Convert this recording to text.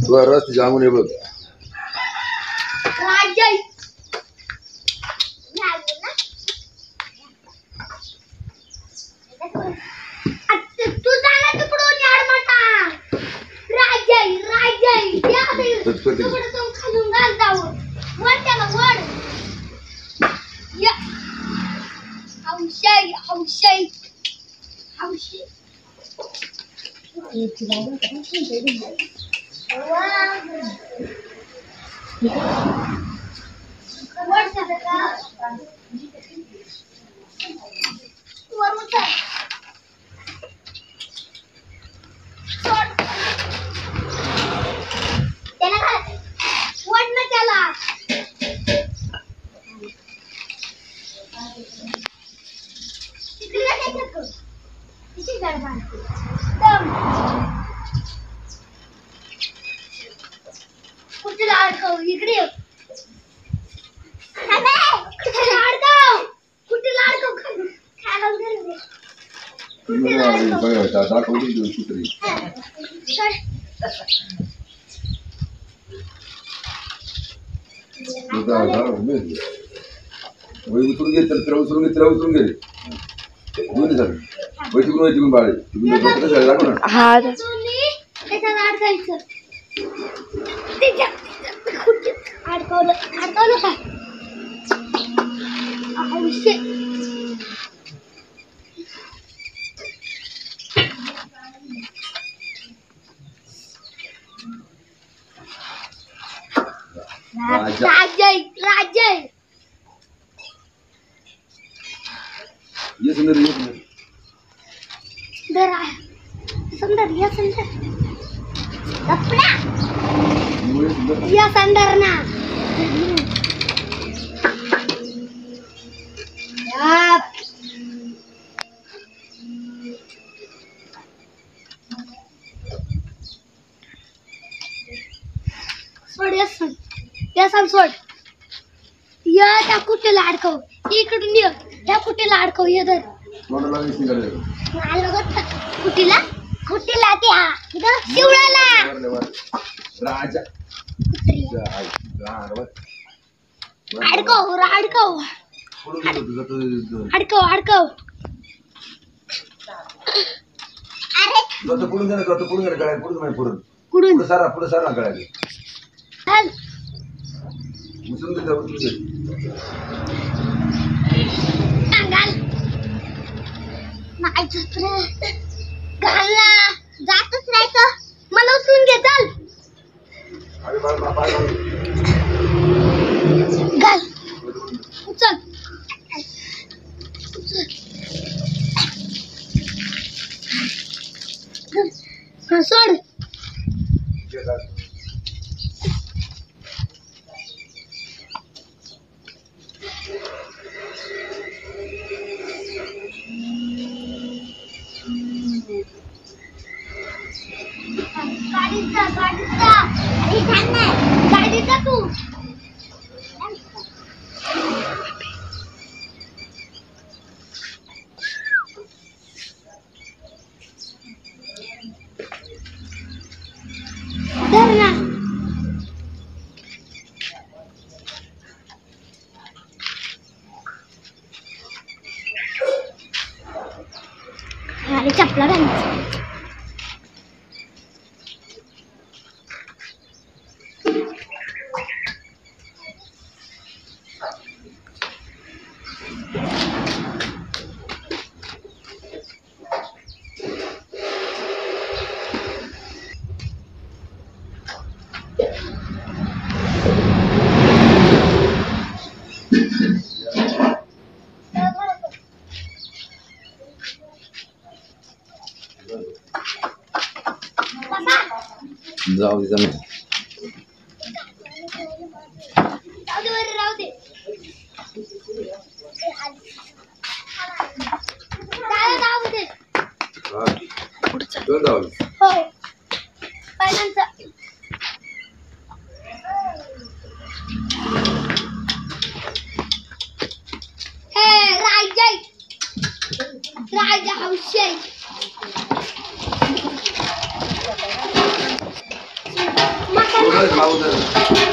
तू रस्ते जामून बघ उतरून घे तर उचलून घे उचलून घे दोन्ही झालं तिकडून बाळे तिकडून लागू ना हा ये सुंदर ये सुंदर ना सोड या त्या कुठे लाडकव इकडून ये त्या कुठे लाडकव ये धर कुठीला कुठीला त्या शिवळाला राजा अडकव अडकव अडकव अडकव अरे पुढून गळ्या पुढून सारा गळ्या चल उचलून घे घाल नाही घालला जातच राहायचं मला उचलून घे चल घाल उचल सोड गाडीचा तू धर ना अरे चपला घालायचं जाऊ दे जमेल राहू दे हो पहिल्यांदा राजा हौशे खाऊ दे